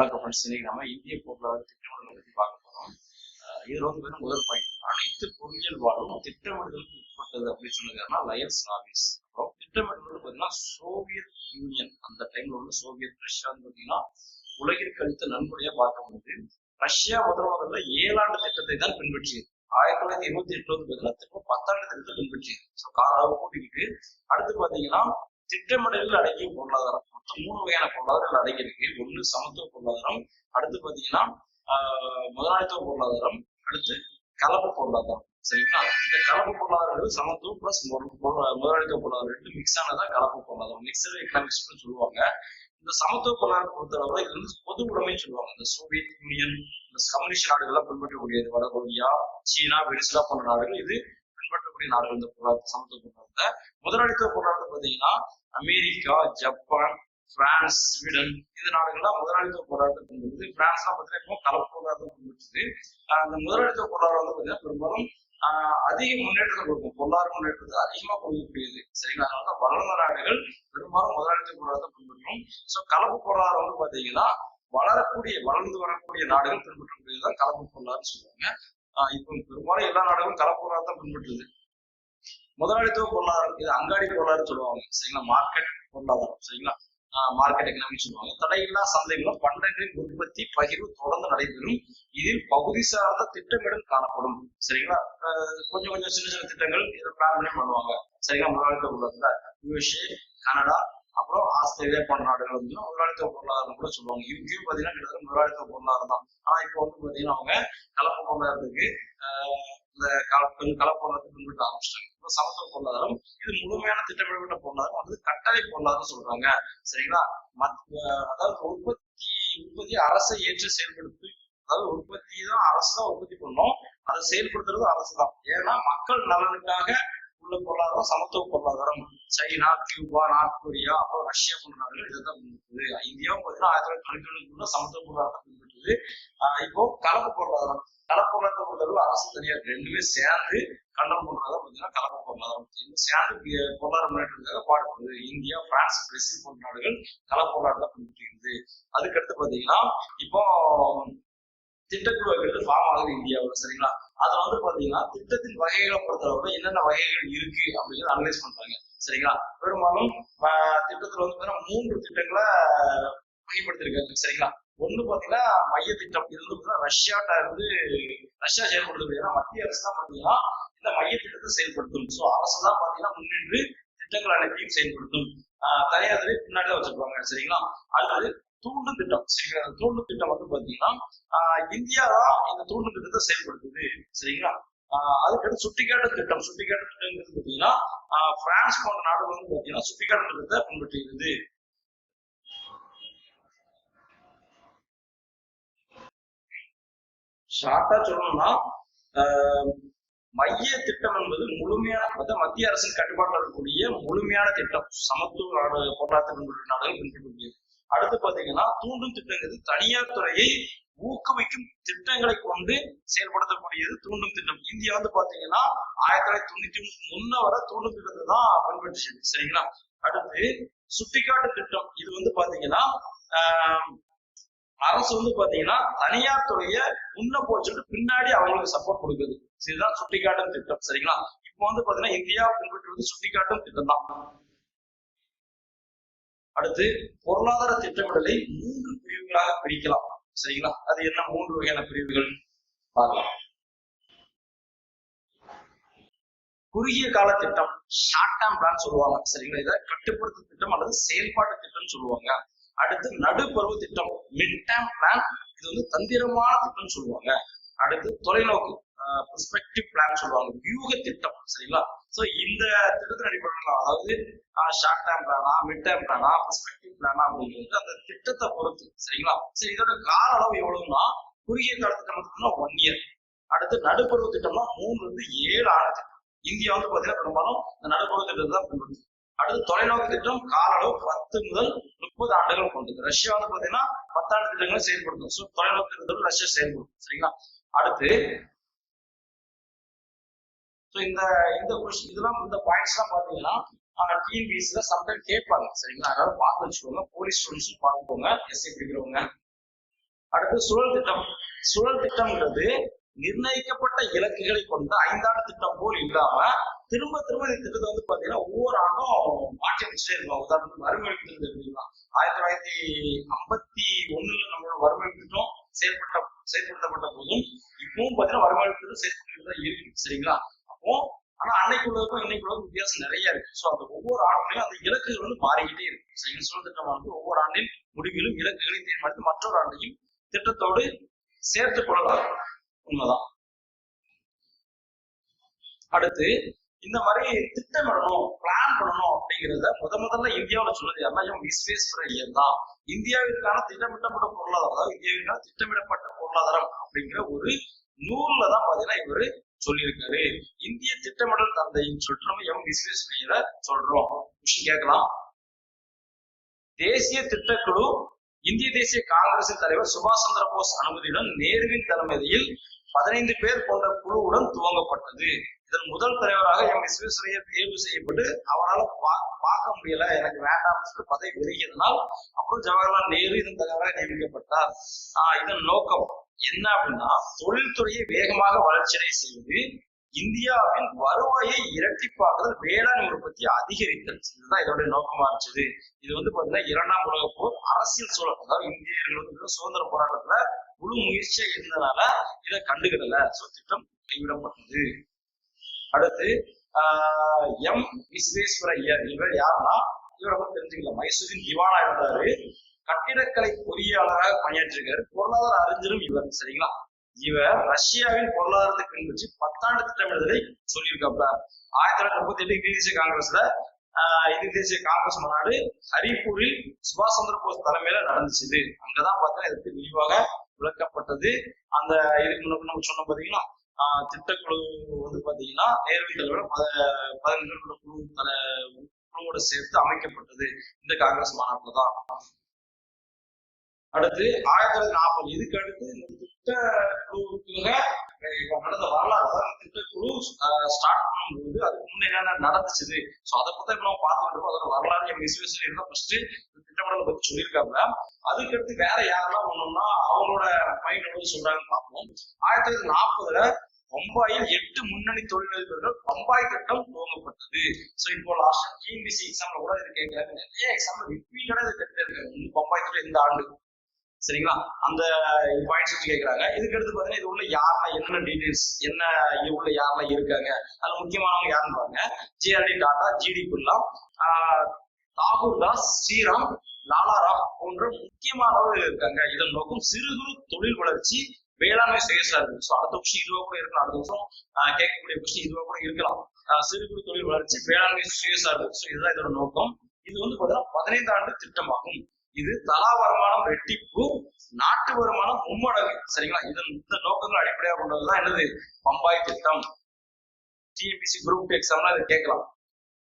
வணக்கம் ஃப்ரெண்ட்ஸ். இன்னைக்கு நம்ம இந்திய பொருளாதார திட்டமிடலை பற்றி பார்க்க போறோம். இதுல முதல் பாயிண்ட், அனைத்து பொருளியல் வாழ்வும் திட்டமிடுதலுக்கு உட்பட்டது அப்படின்னு சொன்னதுன்னா லயன்ஸ் லாவிஸ். அப்புறம் திட்டமிடல் பார்த்தீங்கன்னா சோவியத் யூனியன், அந்த டைம்ல சோவியத் ரஷ்யா பார்த்தீங்கன்னா உலகிற்கு அளித்த நன்கொடையா பார்க்கும்போது ரஷ்யா முதல்ல 7 ஆண்டு திட்டத்தை தான் பின்பற்றியது. 1928 பார்த்தீங்கன்னா 10 ஆண்டு திட்டத்தை பின்பற்றியது. ஸோ கால அளவு கூட்டிக்கிட்டு அடுத்து பார்த்தீங்கன்னா திட்டமிடலில் அடங்கிய பொருளாதாரம், மொத்தம் 3 வகையான பொருளாதாரம் அடங்கியிருக்கு. ஒன்று சமத்துவ பொருளாதாரம், அடுத்து பார்த்தீங்கன்னா முதலாளித்துவ பொருளாதாரம், அடுத்து கலப்பு பொருளாதாரம். சரிங்களா? இந்த கலப்பு பொருளாதாரம் சமத்துவம் பிளஸ் முதலாளித்துவ பொருளாதாரம் ரெண்டு மிக்ஸ் ஆனதான் கலப்பு பொருளாதாரம், மிக்சர் எக்கனாமிக்ஸ் சொல்லுவாங்க. இந்த சமத்துவ பொருளாதாரம் பொறுத்தளவு இது பொது உடைமைன்னு சொல்லுவாங்க. இந்த சோவியத் யூனியன், இந்த கம்யூனிஸ்ட் நாடுகள்லாம் பின்பற்றக்கூடியது, வட கொரியா, சீனா, வெனிசுலா போன்ற நாடுகள் இது பின்பற்றக்கூடிய நாடுகள். இந்த பொருளாதார சமத்துவ பொருளாதாரத்தை முதலாளித்துவ பொருளாதாரத்தை பார்த்தீங்கன்னா அமெரிக்கா, ஜப்பான், பிரான்ஸ், ஸ்வீடன் இந்த நாடுகள்லாம் முதலாளித்துவ பொருளாதாரத்தை பின்பற்றுது. பிரான்ஸ்லாம் பார்த்தீங்கன்னா கலப்பு பொருளாதாரத்தை பின்பற்றுது. அந்த முதலாளித்துவ பொருளாதாரம் பார்த்தீங்கன்னா பெரும்பாலும் அதிக முன்னேற்றத்தை கொடுக்கும், பொருளாதார முன்னேற்றத்தை அதிகமா கொடுக்கக்கூடியது. சரிங்களா? அதனாலதான் வளர்ந்த நாடுகள் பெரும்பாலும் முதலாளித்துவ பொருளாதாரத்தை பின்பற்றும். ஸோ கலப்பு பொருளாதாரம் பாத்தீங்கன்னா வளர்ந்து வரக்கூடிய நாடுகள் பின்பற்றக்கூடியதுதான் கலப்பு பொருளாதாரம் சொல்லுவாங்க. இப்போ பெரும்பாலும் எல்லா நாடுகளும் கலப்பு பொருளாதாரத்தை பின்பற்றுது. முதலாளித்துவ பொருளாதாரம் இது அங்காடி பொருளாதாரம் சொல்லுவாங்க. சரிங்களா? மார்க்கெட் பொருளாதாரம். சரிங்களா? மார்க்கெட் எக்கனாமிக் சொல்லுவாங்க. தடையில்லா சந்தைகளும் பண்டங்களின் உற்பத்தி பகிர்வு தொடர்ந்து நடைபெறும். இதில் பகுதி சார்ந்த திட்டமிடல் காணப்படும். சரிங்களா? கொஞ்சம் சின்ன திட்டங்கள் இதை பிளான் பண்ணி பண்ணுவாங்க. சரிங்களா? முதலாளித்துவ பொருளாதாரத்துல யுஎஸ்ஏ, கனடா, அப்புறம் ஆஸ்திரேலியா போன்ற நாடுகள் வந்து முதலாளித்துவ பொருளாதாரம் கூட சொல்லுவாங்க. யூகேயும் பாத்தீங்கன்னா கிட்டத்தட்ட முதலாளித்துவ பொருளாதாரம் தான். ஆனா இப்போ பாத்தீங்கன்னா அவங்க கலப்பு பொருளாதாரத்துக்கு இந்த கலப்பு பொருளாதாரத்தை பின்பற்ற ஆரம்பிச்சிட்டாங்க. சமத்துவ பொருளாதாரம் இது முழுமையான திட்டமிடப்பட்ட பொருளாதாரம் வந்து கட்டளை பொருளாதாரம் சொல்றாங்க. சரிங்களா? அதாவது உற்பத்தி அரசை ஏற்று செயல்படுத்தி, அதாவது உற்பத்தி தான் அரசு தான் உற்பத்தி பண்ணணும், அதை செயல்படுத்துறது அரசு தான். ஏன்னா மக்கள் நலனுக்காக உள்ள பொருளாதாரம் சமத்துவ பொருளாதாரம். சைனா, கியூபா, நார்த் கொரியா, அப்புறம் ரஷ்யா போன்ற நாடுகள் இதைதான் பின்பற்றுது. இந்தியாவும் பார்த்தீங்கன்னா 1991 சமத்துவ பொருளாதாரம் பின்பற்றுது. இப்போ கலப்பு பொருளாதாரம், கலப்பு பொருளாதாரத்தை பொறுத்தளவு அரசு தனியார் ரெண்டுமே சேர்ந்து கண்டம் பண்றதா பார்த்தீங்கன்னா கலப்பு பொருளாதாரம் சேர்ந்து பொருளாதார முன்னேற்றத்துக்காக பாடுபடுது. இந்தியா, பிரான்ஸ், பிரேசில் போன்ற நாடுகள் கலப்பு பொருளாதாரத்தை பின்பற்றுகிறது. அதுக்கடுத்து பாத்தீங்கன்னா இப்போ திட்டக்குழுக்கள் ஃபார்ம் ஆகுது இந்தியாவில். சரிங்களா? அதுல பாத்தீங்கன்னா திட்டத்தின் வகைகளை பொறுத்தளவுல என்னென்ன வகைகள் இருக்கு அப்படிங்கிறத அனலைஸ் பண்றாங்க. சரிங்களா? பெரும்பாலும் திட்டத்துல பாத்தீங்கன்னா 3 திட்டங்களை வகைப்படுத்திருக்காங்க. சரிங்களா? ஒண்ணு பாத்தீங்கன்னா மைய திட்டம். இது பாத்தீங்கன்னா ரஷ்யா செயல்படுது. ஏன்னா மத்திய அரசு தான் பாத்தீங்கன்னா இந்த மைய திட்டத்தை செயல்படுத்தும். ஸோ அரசு தான் பாத்தீங்கன்னா முன்னின்று திட்டங்கள் அனைத்தையும் செயல்படுத்தும். தனியார் பின்னாடி வச்சிருப்பாங்க. சரிங்களா? அடுத்தது தூண்டு திட்டம். சரிங்களா? தூண்டு திட்டம் பாத்தீங்கன்னா இந்தியா தான் இந்த தூண்டு திட்டத்தை செயல்படுத்துது. சரிங்களா? அதுக்கடுத்து சுட்டிக்காட்டு திட்டம். சுட்டிக்காட்டு திட்டங்கிறது பாத்தீங்கன்னா பிரான்ஸ் போன்ற நாடுகள் பாத்தீங்கன்னா சுட்டிக்காட்டு திட்டத்தை பின்பற்றுகிறது. ஷார்ட்டா சொல்லணும்னா மைய திட்டம் என்பது முழுமையான மத்திய அரசின் கட்டுப்பாட்டில் இருக்கக்கூடிய முழுமையான திட்டம், சமத்துவ பொருளாதார நாடுகள் பின்பற்றக்கூடியது. அடுத்து பாத்தீங்கன்னா தூண்டும் திட்டங்கிறது தனியார் துறையை ஊக்குவிக்கும் திட்டங்களை கொண்டு செயல்படுத்தக்கூடியது தூண்டும் திட்டம். இந்தியா பாத்தீங்கன்னா 1993 முன்ன வர தூண்டும் திட்டத்தை தான் பின்பற்றுச்சு. சரிங்களா? அடுத்து சுட்டிக்காட்டு திட்டம். இது பாத்தீங்கன்னா அரசு பாத்தீங்கன்னா தனியார் துறையை முன்ன போச்சுட்டு பின்னாடி அவங்களுக்கு சப்போர்ட் கொடுக்குது. இதுதான் சுட்டிக்காட்டும் திட்டம். சரிங்களா? இப்போ பாத்தீங்கன்னா இந்தியா பின்பற்றுவது சுட்டிக்காட்டும் திட்டம் தான். அடுத்து பொருளாதார திட்டமிடலை 3 பிரிவுகளாக பிரிக்கலாம். சரிங்களா? அது என்ன 3 வகையான பிரிவுகள் பார்க்கலாம். குறுகிய கால திட்டம், ஷார்ட் டேர்ம் பிளான் சொல்லுவாங்க. சரிங்களா? இதை கட்டுப்படுத்தும் திட்டம் அல்லது செயல்பாட்டு திட்டம் சொல்லுவாங்க. அடுத்து நடுப்பருவ திட்டம், மிட் டேர்ம் பிளான், இது தந்திரமான திட்டம் சொல்லுவாங்க. அடுத்து தொலைநோக்கு பெர்ஸ்பெக்டிவ் பிளான் சொல்லுவாங்க, வியூக திட்டம். சரிங்களா? சோ இந்த திட்டத்தின் அடிப்படையில் அதாவது ஷார்ட் டேர்ம் பிளானா, மிட் டேர்ம் பிளானா, பெர்ஸ்பெக்டிவ் பிளானா அப்படிங்கிறது அந்த திட்டத்தை பொறுத்து. சரிங்களா? சரி, இதோட கால அளவு எவ்வளவுன்னா குறுகிய கால திட்டம் 1 இயர். அடுத்து நடுப்பருவ திட்டம்னா 3 to 7 ஆண்டு திட்டம். இந்தியா பாத்தீங்கன்னா பெரும்பாலும் இந்த நடுப்பருவ திட்டத்தை தான் பின்பற்றுது. அடுத்து தொலைநோக்கு திட்டம் கால அளவு 10 முதல் 30 ஆண்டுகள் கொண்டது. ரஷ்யா பாத்தீங்கன்னா 10 ஆண்டு திட்டங்களை செயல்படுத்தும். ஸோ தொலைநோக்கு திட்டத்தில் ரஷ்யா செயல்படும். சரிங்களா? அடுத்து இந்த பாயிண்ட்ஸ் எல்லாம் பாத்தீங்கன்னா டிஎன்பிஎஸ்சில சம்டைம் கேட்பாங்க. சரிங்களா? அதனால பார்த்து வச்சுக்கோங்க. போலீஸ் ஸ்டூடெண்ட்ஸும் பார்த்துக்கோங்க, எஸ்ஐ படிக்கிறவங்க. அடுத்து சுழல் திட்டம். சுழல் திட்டம்ங்கிறது நிர்ணயிக்கப்பட்ட இலக்குகளை கொண்ட 5 ஆண்டு திட்டம் போல் இல்லாம திரும்ப திரும்ப இந்த திட்டத்தை வந்து பாத்தீங்கன்னா ஒவ்வொரு ஆண்டும் மாற்றி அமைச்சே இருக்கும். உதாரணத்துக்கு வறுமை திட்டம் எடுத்துக்கலாம். 1951 நம்மளோட வறுமை திட்டம் செயல்படுத்தப்பட்ட போதும் இப்பவும் பாத்தீங்கன்னா வறுமை திட்டம் செயல்பட்டு தான் இருக்கு. சரிங்களா? அப்போ ஆனா அன்னைக்கு உள்ளதுக்கும் இன்னைக்கு உள்ளதுக்கும் வித்தியாசம் நிறைய இருக்கு. ஸோ அந்த ஒவ்வொரு ஆண்டுலையும் அந்த இலக்குகள் வந்து மாறிக்கிட்டே இருக்கு. சரிங்களா? சுழல் திட்டமானது ஒவ்வொரு ஆண்டின் முடிவிலும் இலக்குகளை தீர்மானித்து மற்றொரு ஆண்டையும் திட்டத்தோடு சேர்த்து கொள்ளலாம். உண்மைதான். அடுத்து இந்த மாதிரி திட்டமிடணும், பிளான் பண்ணணும் அப்படிங்கிறத முதல்ல இந்தியாவில சொன்னது யாருன்னா விஸ்வேஸ்வரய்யர் தான். இந்தியாவிற்கான திட்டமிடப்பட்ட பொருளாதாரம், அதாவது இந்தியாவிற்கான திட்டமிடப்பட்ட பொருளாதாரம் அப்படிங்கிற ஒரு நூல்ல தான் பாத்தீங்கன்னா இவரு சொல்லியிருக்காரு. இந்திய திட்டமிடல் தந்தைன்னு சொல்லிட்டு நம்ம விஸ்வேஸ்வரய்யரை சொல்றோம். விஷயம் கேட்கலாம். தேசிய திட்டக்குழு இந்திய தேசிய காங்கிரசின் தலைவர் சுபாஷ் சந்திர போஸ் அனுமதியுடன் நேருவின் தலைமையில் 15 பேர் கொண்ட குழுவுடன் துவங்கப்பட்டது. இதன் முதல் தலைவராக விஸ்வேஸ்வரய்யர் தேர்வு செய்யப்பட்டு அவரால் பார்க்க முடியல, எனக்கு வேண்டாம் பதவி விலகியதனால் அப்புறம் ஜவஹர்லால் நேரு இதன் தலைவராக நியமிக்கப்பட்டார். இதன் நோக்கம் என்ன அப்படின்னா தொழில்துறையை வேகமாக வளர்ச்சியடை செய்து இந்தியாவின் வருவாயை இரட்டிப்பாக்குதல், வேளாண் உற்பத்தி அதிகரித்தல். இதுதான் இதோட நோக்கமா இருந்துச்சு. இது வந்து பாத்தீங்கன்னா 2ஆம் உலகப் போர் அரசியல் சூழல், அதாவது இந்தியர்கள் வந்து சுதந்திர போராட்டத்துல முழு முயற்சியா இருந்ததுனால இதை கண்டுகிடல. சோ திட்டம் கைவிடப்பட்டது. அடுத்து விஸ்வேஸ்வரய்யர் இவர் யாருன்னா இவரை வந்து தெரிஞ்சுக்கலாம். மைசூரின் திவானா இருந்தாரு. கட்டிடக்கலை பொறியாளராக பணியாற்றிருக்காரு. பொருளாதார அறிஞரும் இவர். சரிங்களா? இவர் ரஷ்யாவின் பொருளாதாரத்தை பின்பற்றி 10 ஆண்டு திட்டமிடுதலை சொல்லியிருக்காப்ல. 1938 இந்திய தேசிய காங்கிரஸ்ல இந்திய தேசிய காங்கிரஸ் மாநாடு ஹரிப்பூரில் சுபாஷ் சந்திர போஸ் தலைமையில நடந்துச்சு. அங்கதான் பார்த்தீங்கன்னா இதற்கு விரிவாக விளக்கப்பட்டது. அந்த இதுக்கு நம்ம சொன்ன பாத்தீங்கன்னா திட்டக்குழு வந்து பாத்தீங்கன்னா நேருவின் தலைவர் 15 குழுவோட சேர்த்து அமைக்கப்பட்டது இந்த காங்கிரஸ் மாநாட்டில் தான். அடுத்து 1940 இதுக்கு அடுத்து இந்த திட்டக்குழுவுக்காக நடந்த வரலாறு தான் திட்டக்குழு ஸ்டார்ட் பண்ணும்போது அதுக்கு முன்ன என்னென்ன நடந்துச்சு. ஸோ அதை பத்தி இப்ப நம்ம பார்த்துட்டு இருக்கோம். அதோட வரலாறு விஸ்வேஸ்வரய்யர் தான் ஃபர்ஸ்ட் திட்டமிடலை பத்தி சொல்லியிருக்காங்க. அதுக்கு அடுத்து வேற யாரெல்லாம் பண்ணோம்னா அவங்களோட மைண்ட் சொல்றாங்கன்னு பார்ப்போம். 1940 பம்பாயில் 8 முன்னணி தொழிலதிபர்கள் பம்பாய் திட்டம் துவங்கப்பட்டது. ஸோ இப்போ லாஸ்ட் டிஎன்பிஎஸ்சி எக்ஸாம்ல கூட இது கேட்கறாங்க. நிறைய எக்ஸாம்ல ரிப்பீட்டடா இது கேட்டிருக்காங்க. பம்பாய் திட்டம் இந்த ஆண்டு. சரிங்களா? அந்த பாயிண்ட்ஸ் வச்சு கேட்கறாங்க. இதுக்கு அடுத்து பாத்தீங்கன்னா இது உள்ள யாரெல்லாம் என்னென்ன டீடைல்ஸ் என்ன இது உள்ள யாரெல்லாம் இருக்காங்க, அதுல முக்கியமானவங்க யாருன்னு பாருங்க. ஜேஆர்டி டாடா, ஜிடி பிர்லா, தாகூர் தாஸ், ஸ்ரீராம், லாலாராம் போன்ற முக்கியமானவர்கள் இருக்காங்க. இதன் நோக்கம் சிறு குறு தொழில் வளர்ச்சி, வேளாண்மை சுயசார்பு. ஸோ அடுத்த வருஷம் இதுவா கூட இருக்கலாம். அடுத்த வருஷம் கேட்கக்கூடிய கொஸ்டின் இதுவா கூட இருக்கலாம். சிறு குறு தொழில் வளர்ச்சி, வேளாண்மை சுயசார்பு. ஸோ இதுதான் இதோட நோக்கம். இது வந்து பாத்தீங்கன்னா 15 ஆண்டு திட்டமாகும். இது தலா வருமானம் ரெட்டிப்பு, நாட்டு வருமானம் மும்மடங்கு. சரிங்களா? இந்த நோக்கங்கள் அடிப்படையாக கொண்டதுதான் என்னது பம்பாய் திட்டம். டிஎன்பிஎஸ்சி குரூப் எக்ஸாம்ல இதை கேட்கலாம்.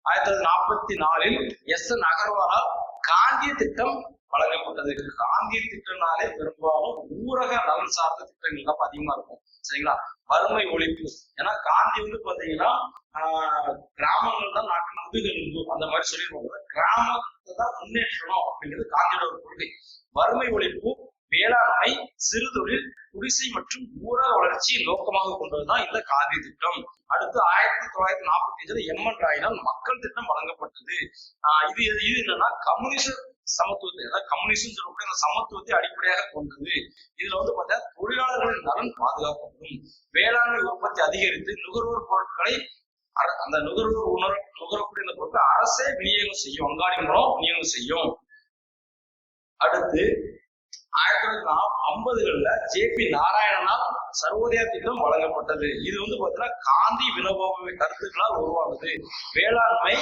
1944 எஸ்.என். அகர்வாலால் காந்திய திட்டம் வழங்கப்பட்டது. காந்திய திட்டம்னாலே பெரும்பாலும் ஊரக நலன் சார்ந்த திட்டங்கள் தான் அதிகமா இருக்கும். சரிங்களா? வறுமை ஒழிப்பு. ஏன்னா காந்தி வந்து பாத்தீங்கன்னா கிராமங்கள் தான் நாட்டின் முதுகெலும்பு அந்த மாதிரி சொல்லிருப்பாங்க. கிராமத்தை தான் முன்னேற்றணும் அப்படிங்கிறது காந்தியோட ஒரு கொள்கை. வறுமை ஒழிப்பு, வேளாண்மை, சிறு தொழில், குடிசை மற்றும் ஊரக வளர்ச்சியை நோக்கமாக கொண்டதுதான் இந்த காந்தி திட்டம். அடுத்து 1945 எம்.என். ராயினால் மக்கள் திட்டம் வழங்கப்பட்டது. இது என்னன்னா கம்யூனிச சமத்துவத்தை, அதாவது கம்யூனிசம் சொல்லக்கூடிய அந்த சமத்துவத்தை அடிப்படையாக கொண்டது. இதுல வந்து பார்த்தா தொழிலாளர்களின் நலன் பாதுகாக்கப்படும், வேளாண்மை உற்பத்தி அதிகரித்து நுகர்வோர் பொருட்களை அந்த நுகரக்கூடிய இந்த பொருட்களை அரசே விநியோகம் செய்யும், அங்காடி மூலம் விநியோகம் செய்யும். அடுத்து 1950களில் ஜே.பி. நாராயணனால் சர்வோதயா திட்டம் வழங்கப்பட்டது. இது வந்து பாத்தீங்கன்னா காந்தி வினோபாவை கருத்துக்களால் உருவானது. வேளாண்மை,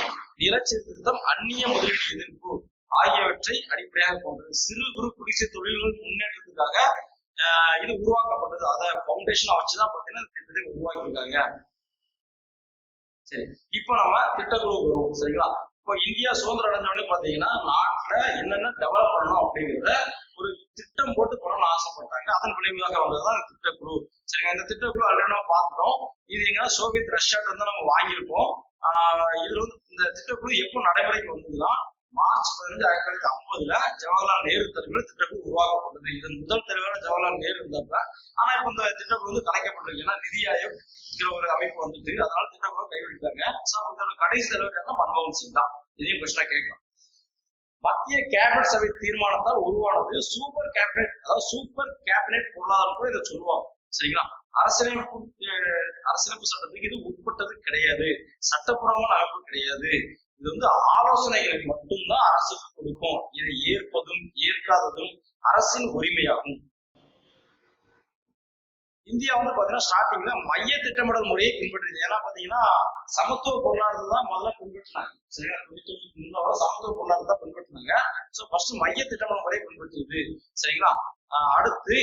நிலச்சீர்திருத்தம், அந்நிய முதலீடு எதிர்ப்பு ஆகியவற்றை அடிப்படையாக கொண்டது. சிறு குறு குடிசை தொழில்கள் முன்னேற்றத்துக்காக இது உருவாக்கப்பட்டது. அதை பவுண்டேஷனா வச்சுதான் பாத்தீங்கன்னா திட்டத்தை உருவாக்கியிருக்காங்க. சரி, இப்போ நம்ம திட்டக்குழு வருவோம். சரிங்களா? இப்போ இந்தியா சுதந்திரம் அடைஞ்சோடனே பாத்தீங்கன்னா நாட்டுல என்னென்ன டெவலப் பண்ணணும் அப்படிங்கிறத ஒரு திட்டம் போட்டு பண்ணணும்னு ஆசைப்பட்டாங்க. அதன் விளைவாக வந்ததுதான் திட்டக்குழு. சரிங்களா? இந்த திட்டக்குழு ஆல்ரெடி நம்ம பார்த்துட்டோம். இது எங்கன்னா சோவியத் ரஷ்யாட்ட இருந்து நம்ம வாங்கியிருக்கோம். இதுல வந்து இந்த திட்டக்குழு எப்போ நடைமுறைக்கு வந்ததுன்னா மார்ச் 15, 1950 ஜவஹர்லால் நேரு தலைமையில் அடிப்படையில் திட்டக்குழு உருவாக்கப்பட்டது. இதன் முதல் தலைவராக ஜவஹர்லால் நேரு இருந்தாங்க. ஆனா இப்ப இந்த திட்டக்குழு வந்து கலைக்கப்பட்டிருக்கு. ஏன்னா நிதி ஆயோக் ஒரு அமைப்பு வந்துட்டு அதனால திட்டக்குழு கைவிட்டாங்க. இதோட கடைசி தலைவர் மன்மோகன் சிங் தான். இதையும் கொஸ்டினா கேட்கலாம். மத்திய கேபினட் சபை தீர்மானத்தால் உருவானது சூப்பர் கேபினட், அதாவது சூப்பர் கேபினட் பொருளாதாரம் கூட இதை சொல்லுவாங்க. சரிங்களா? அரசியலமைப்பு சட்டத்துக்கு இது உட்பட்டது கிடையாது, சட்டப்பூர்வமான அமைப்பு கிடையாது. இது வந்து ஆலோசனைகளை மட்டும்தான் அரசுக்கு கொடுக்கும். இதை ஏற்பதும் ஏற்காததும் அரசின் உரிமையாகும். இந்தியா வந்து பாத்தீங்கன்னா ஸ்டார்டிங்ல மைய திட்டமிடல் முறையை பின்பற்றுது. ஏன்னா பாத்தீங்கன்னா சமத்துவ பொருளாதாரத்தை தான் முதல்ல பின்பற்றினாங்க. சரிங்களா? சமத்துவ பொருளாதாரத்தை தான் பின்பற்றினாங்க. சோ ஃபர்ஸ்ட் மைய திட்டமிடல் முறையை பின்பற்றுது. சரிங்களா? அடுத்து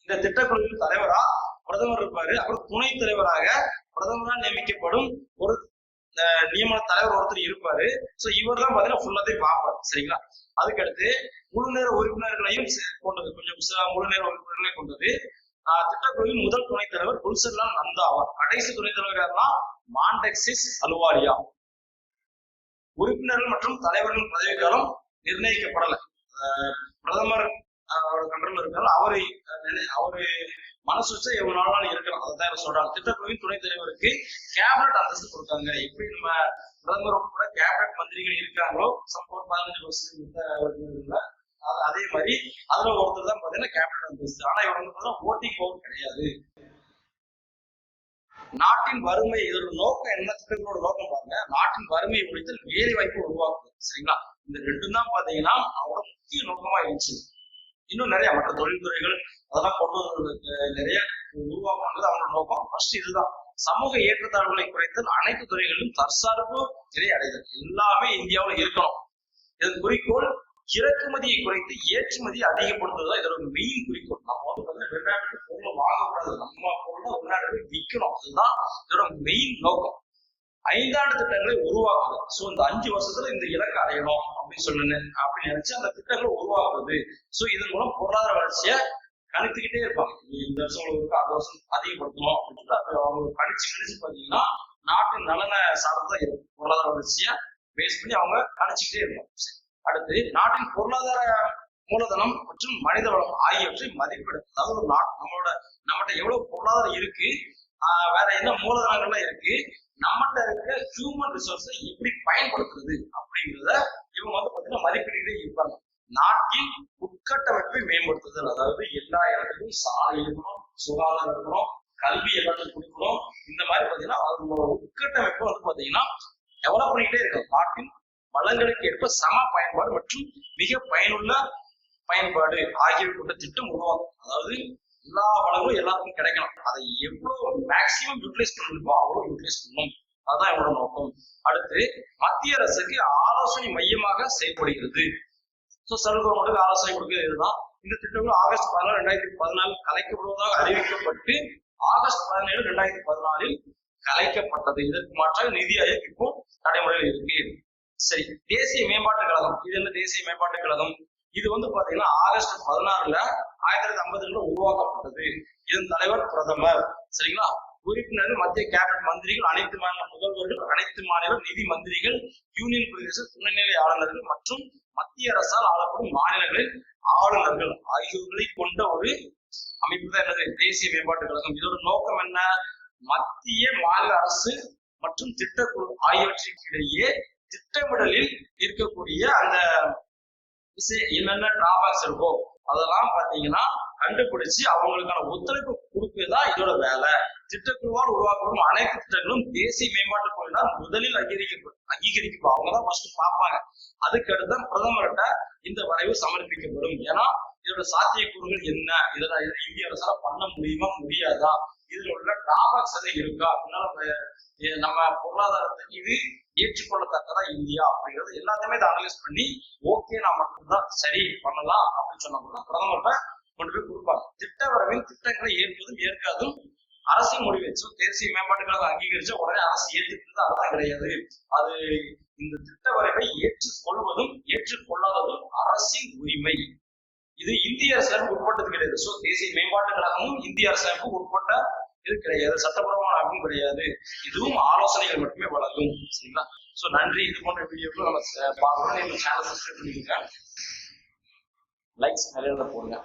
இந்த திட்டக்குழுவின் தலைவரா பிரதமர் இருப்பாரு. அப்புறம் துணைத் தலைவராக பிரதமரால் நியமிக்கப்படும் ஒரு நியமன தலைவர் ஒருத்தர் இருப்பாரு. சோ இவர் தான் பாத்தீங்கன்னா ஃபுல்லாத்தையும் பார்ப்பாரு. சரிங்களா? அதுக்கடுத்து முழு நேர உறுப்பினர்களையும் கொண்டது, கொஞ்சம் முழு நேர உறுப்பினர்களை கொண்டது. திட்டக்குழுவின் முதல் துணைத் தலைவர் குல்சர்லால் நந்தா ஆவார். கடைசி துணைத் தலைவர் யாருன்னா மாண்டெக்சிஸ் அலுவாலியா. உறுப்பினர்கள் மற்றும் தலைவர்களின் பதவிக்காலம் நிர்ணயிக்கப்படல. பிரதமர் கண்ட்ரோல் இருக்காரு. அவரு மனசு வச்சா எவ்வளவு நாள் இருக்கலாம். அதான் சொல்றாங்க. திட்டக்குழுவின் துணைத் தலைவருக்கு கேபினட் அந்தஸ்து கொடுத்தாங்க. எப்படி நம்ம பிரதமர் கூட கேபினட் மந்திரிகள் இருக்காங்களோ 15% அதே மாதிரி அதுல ஒருத்தர் தான் பாத்தீங்கன்னா கேபினட் அந்தஸ்து. ஆனா இவர் வந்து ஓட்டிங் பவர் கிடையாது. நாட்டின் வறுமை, இதோட நோக்கம் என்ன? திட்டங்களோட நோக்கம் பாருங்க, நாட்டின் வறுமையை ஒழித்தல், வேலை வாய்ப்பு உருவாக்குது. சரிங்களா? இந்த ரெண்டும் தான் பாத்தீங்கன்னா அவரோட முக்கிய நோக்கமா இருந்துச்சு. இன்னும் நிறைய மற்ற தொழில்துறைகள் அதெல்லாம் கொண்டு நிறைய உருவாக்குறது அவங்களோட நோக்கம். ஃபர்ஸ்ட் இதுதான். சமூக ஏற்றத்தாழ்வுகளை குறைத்தல், அனைத்து துறைகளிலும் தற்சார்பு நிலை அடைதல், எல்லாமே இந்தியாவில் இருக்கணும். இதன் குறிக்கோள் இறக்குமதியை குறைத்து ஏற்றுமதியை அதிகப்படுத்துவதுதான் இதோட மெயின் குறிக்கோள். நம்ம வந்து பாத்தீங்கன்னா வெளிநாட்டு பொருளை வாங்கக்கூடாது, நம்ம பொருளை வெளிநாட்டு விற்கணும். அதுதான் இதோட மெயின் நோக்கம். 5 ஆண்டு திட்டங்களை உருவாக்குது. சோ இந்த 5 வருஷத்துல இந்த இலக்கை அடையணும் அப்படின்னு நினைச்சு அந்த திட்டங்களை உருவாக்குறது. சோ இதன் மூலம் பொருளாதார வளர்ச்சியை கணித்துக்கிட்டே இருப்பாங்க. இந்த வருஷம் இருக்கு, அடுத்த வருஷம் அதிகப்படுத்தணும் அப்படின்னு சொல்லிட்டு அவங்க கணிச்சு பாத்தீங்கன்னா நாட்டின் நலனை சார்ந்ததான் இருக்கும். பொருளாதார வளர்ச்சியை பேஸ் பண்ணி அவங்க கணிச்சுக்கிட்டே இருப்பாங்க. அடுத்து நாட்டின் பொருளாதார மூலதனம் மற்றும் மனித வளம் ஆகியவற்றை மதிப்பிடு. அதாவது ஒரு நம்மகிட்ட எவ்வளவு பொருளாதாரம் இருக்கு, வேற என்ன மூலதனங்கள்லாம் இருக்கு, நம்மகிட்ட இருக்க ஹியூமன் ரிசோர்ஸை எப்படி பயன்படுத்துறது அப்படிங்கிறத இவங்க வந்து பாத்தீங்கன்னா மதிப்பீடுகளே இருப்பாங்க. நாட்டின் உட்கட்டமைப்பை மேம்படுத்துதல், அதாவது எல்லா இடத்துலையும் சாலை இருக்கணும், சுகாதாரம் இருக்கணும், கல்வி எல்லாத்துக்கும் கொடுக்கணும். இந்த மாதிரி பாத்தீங்கன்னா அதோட உட்கட்டமைப்பு வந்து பாத்தீங்கன்னா டெவலப் பண்ணிக்கிட்டே இருக்கும். நாட்டின் வளங்களுக்கு ஏற்ப சம பயன்பாடு மற்றும் மிக பயனுள்ள பயன்பாடு ஆகியவை கொண்ட திட்டம் உருவாக்கும். அதாவது எல்லா வளங்களும் எல்லாருக்கும் கிடைக்கணும். அதை எவ்வளவு மேக்சிமம் யூட்டிலைஸ் பண்ணணுமோ அவ்வளவு யூட்டிலைஸ் பண்ணணும். அதுதான் என்னோட நோக்கம். அடுத்து மத்திய அரசுக்கு ஆலோசனை மையமாக செயல்படுகிறது. சோ சென்ட்ரல் கவர்மெண்ட்டுக்கு ஆலோசனை கொடுக்கிறது இதுதான். இந்த திட்டங்கள் ஆகஸ்ட் 14, 2014 கலைக்கப்படுவதாக அறிவிக்கப்பட்டு ஆகஸ்ட் 17, 2014 கலைக்கப்பட்டது. இதற்கு மாற்றாக நிதி ஆயோக் இப்போ நடைமுறையில் இருக்கு. சரி, தேசிய மேம்பாட்டு கழகம். இது என்ன தேசிய மேம்பாட்டு கழகம்? இது வந்து பாத்தீங்கன்னா ஆகஸ்ட் 16, 1952 உருவாக்கப்பட்டது. இதன் தலைவர் பிரதமர். சரிங்களா? உறுப்பினர்கள் மத்திய கேபினட் மந்திரிகள், அனைத்து மாநில முதல்வர்கள், அனைத்து மாநில நிதி மந்திரிகள், யூனியன் பிரதேச துணைநிலை ஆளுநர்கள் மற்றும் மத்திய அரசால் ஆளப்படும் மாநிலங்களில் ஆளுநர்கள் ஆகியோர்களை கொண்ட ஒரு அமைப்பு தான் என்னது தேசிய மேம்பாட்டு கழகம். இதோட நோக்கம் என்ன? மத்திய மாநில அரசு மற்றும் திட்டக்குழு ஆகியவற்றிற்கிடையே திட்டமிடலில் இருக்கக்கூடிய அந்த என்னென்ன டிராபேக்ஸ் இருக்கோ அதெல்லாம் பாத்தீங்கன்னா கண்டுபிடிச்சு அவங்களுக்கான ஒத்துழைப்பு கொடுப்பதுதான் இதோட வேலை. திட்டக்குழுவால் உருவாக்கப்படும் அனைத்து திட்டங்களும் தேசிய மேம்பாட்டு குழுவினால் முதலில் அங்கீகரிக்கப்படும். அவங்கதான் ஃபர்ஸ்ட் பார்ப்பாங்க. அதுக்கு அடுத்து பிரதமர்கிட்ட இந்த வரைவு சமர்ப்பிக்கப்படும். ஏன்னா இதோட சாத்தியக்கூறுகள் என்ன, இதெல்லாம் இந்திய அரசால பண்ண முடியுமா முடியாதா, இதுல உள்ள டிராபேக்ஸ் எதாவது இருக்கா, நம்ம பொருளாதாரத்துக்கு இது ஏற்றுக்கொள்ளத்தக்கதா இந்தியா அப்படிங்கிறது எல்லாத்தையுமே இதை அனலைஸ் பண்ணி ஓகே நான் மட்டும்தான் சரி பண்ணலாம் அப்படின்னு சொன்னோம்னா பிரதமர்கிட்ட கொண்டு போய் கொடுப்பாங்க. திட்ட வரவின் திட்டங்களை ஏற்பதும் ஏற்காதும் அரசின் முடிவு. தேசிய மேம்பாட்டுகளை அங்கீகரிச்ச உடனே அரசு ஏற்றுக்கிறது அதெல்லாம் கிடையாது. அது இந்த திட்ட வரைவை ஏற்றுக்கொள்வதும் ஏற்றுக்கொள்ளாததும் அரசின் உரிமை. இது இந்திய அரசியலுக்கு உட்பட்டது கிடையாது. சோ தேசிய மேம்பாட்டு கழகமும் இந்திய அரசியலுக்கு உட்பட்ட இது கிடையாது, சட்டப்பூர்வமான அமைப்பும் கிடையாது. இதுவும் ஆலோசனைகள் மட்டுமே வழங்கும். சரிங்களா? ஸோ நன்றி. இது போன்ற வீடியோக்கள் நம்ம பார்க்கணும். சேனல் சப்ஸ்கிரைப் பண்ணிக்கோங்க, லைக்ஸ் நிறைய போடுங்க.